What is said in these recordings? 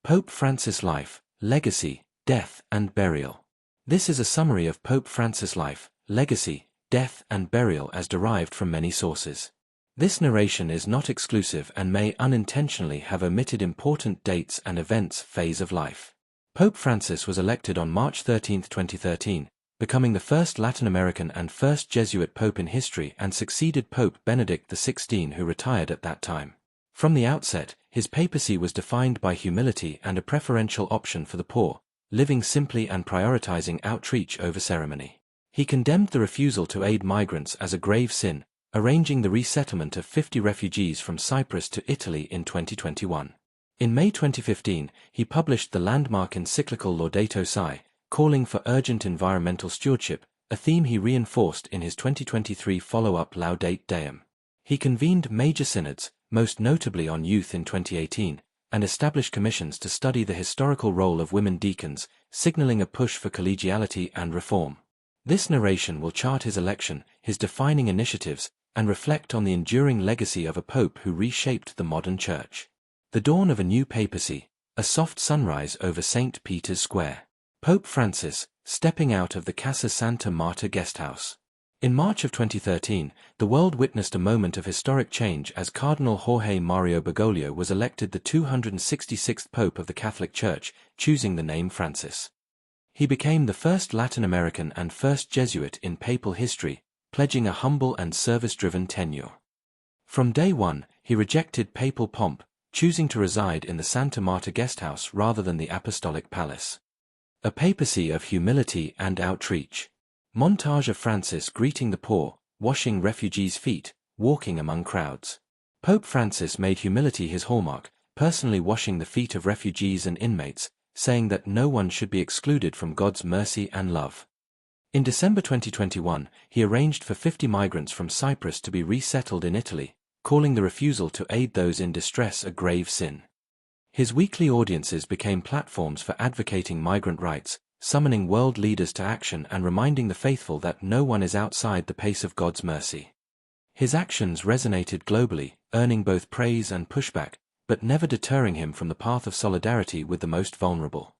Pope Francis' life, legacy, death, and burial. This is a summary of Pope Francis' life, legacy, death, and burial as derived from many sources. This narration is not exclusive and may unintentionally have omitted important dates and events phase of life. Pope Francis was elected on March 13, 2013, becoming the first Latin American and first Jesuit pope in history and succeeded Pope Benedict XVI, who retired at that time. From the outset, his papacy was defined by humility and a preferential option for the poor, living simply and prioritizing outreach over ceremony. He condemned the refusal to aid migrants as a grave sin, arranging the resettlement of 50 refugees from Cyprus to Italy in 2021. In May 2015, he published the landmark encyclical Laudato Si, calling for urgent environmental stewardship, a theme he reinforced in his 2023 follow-up Laudate Deum. He convened major synods, most notably on youth in 2018, and established commissions to study the historical role of women deacons, signaling a push for collegiality and reform. This narration will chart his election, his defining initiatives, and reflect on the enduring legacy of a pope who reshaped the modern church. The dawn of a new papacy, a soft sunrise over St. Peter's Square. Pope Francis, stepping out of the Casa Santa Marta guesthouse. In March of 2013, the world witnessed a moment of historic change as Cardinal Jorge Mario Bergoglio was elected the 266th Pope of the Catholic Church, choosing the name Francis. He became the first Latin American and first Jesuit in papal history, pledging a humble and service-driven tenure. From day one, he rejected papal pomp, choosing to reside in the Santa Marta guesthouse rather than the Apostolic Palace. A papacy of humility and outreach. Montage of Francis greeting the poor, washing refugees' feet, walking among crowds. Pope Francis made humility his hallmark, personally washing the feet of refugees and inmates, saying that no one should be excluded from God's mercy and love. In December 2021, he arranged for 50 migrants from Cyprus to be resettled in Italy, calling the refusal to aid those in distress a grave sin. His weekly audiences became platforms for advocating migrant rights, summoning world leaders to action and reminding the faithful that no one is outside the pace of God's mercy. His actions resonated globally, earning both praise and pushback, but never deterring him from the path of solidarity with the most vulnerable.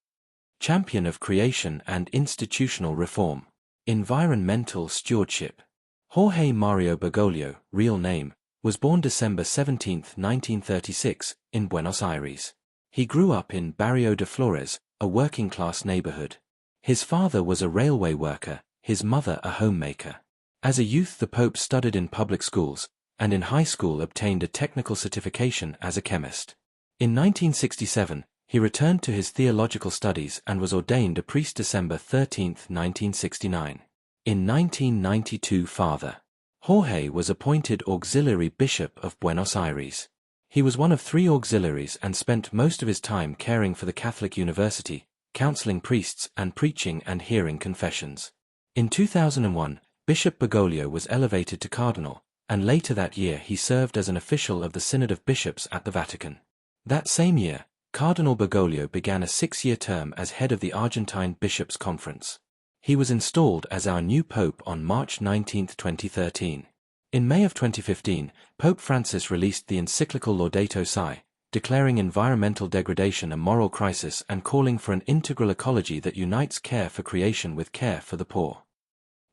Champion of creation and institutional reform. Environmental stewardship. Jorge Mario Bergoglio, real name, was born December 17, 1936, in Buenos Aires. He grew up in Barrio de Flores, a working-class neighborhood. His father was a railway worker, his mother a homemaker. As a youth the Pope studied in public schools, and in high school obtained a technical certification as a chemist. In 1967, he returned to his theological studies and was ordained a priest December 13, 1969. In 1992 Father Jorge was appointed Auxiliary Bishop of Buenos Aires. He was one of 3 auxiliaries and spent most of his time caring for the Catholic University, counseling priests and preaching and hearing confessions. In 2001, Bishop Bergoglio was elevated to cardinal, and later that year he served as an official of the Synod of Bishops at the Vatican. That same year, Cardinal Bergoglio began a 6-year term as head of the Argentine Bishops' Conference. He was installed as our new pope on March 19, 2013. In May of 2015, Pope Francis released the encyclical Laudato Si, declaring environmental degradation a moral crisis and calling for an integral ecology that unites care for creation with care for the poor.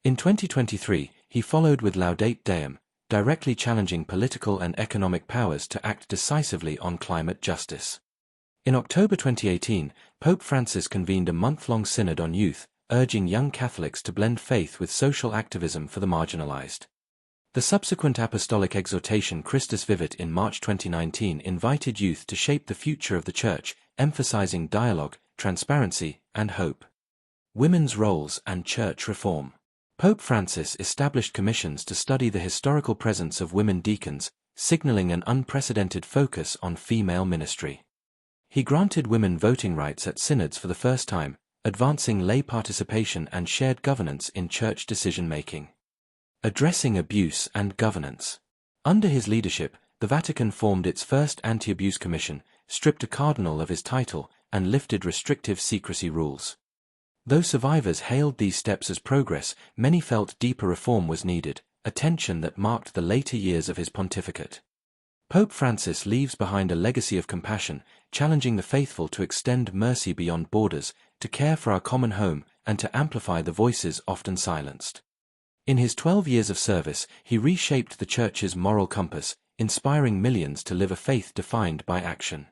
In 2023, he followed with Laudate Deum, directly challenging political and economic powers to act decisively on climate justice. In October 2018, Pope Francis convened a month-long synod on youth, urging young Catholics to blend faith with social activism for the marginalized. The subsequent apostolic exhortation Christus Vivit in March 2019 invited youth to shape the future of the Church, emphasizing dialogue, transparency, and hope. Women's roles and church reform. Pope Francis established commissions to study the historical presence of women deacons, signaling an unprecedented focus on female ministry. He granted women voting rights at synods for the first time, advancing lay participation and shared governance in church decision-making. Addressing abuse and governance. Under his leadership, the Vatican formed its first anti-abuse commission, stripped a cardinal of his title, and lifted restrictive secrecy rules. Though survivors hailed these steps as progress, many felt deeper reform was needed, a tension that marked the later years of his pontificate. Pope Francis leaves behind a legacy of compassion, challenging the faithful to extend mercy beyond borders, to care for our common home, and to amplify the voices often silenced. In his 12 years of service, he reshaped the Church's moral compass, inspiring millions to live a faith defined by action.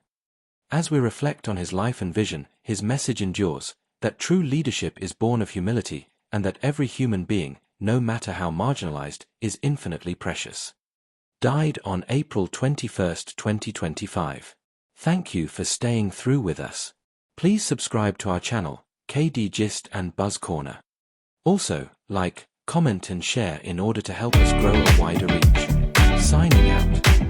As we reflect on his life and vision, his message endures, that true leadership is born of humility, and that every human being, no matter how marginalized, is infinitely precious. Died on April 21, 2025. Thank you for staying through with us. Please subscribe to our channel, KD Gist and Buzz Corner. Also, like, comment and share in order to help us grow a wider reach. Signing out.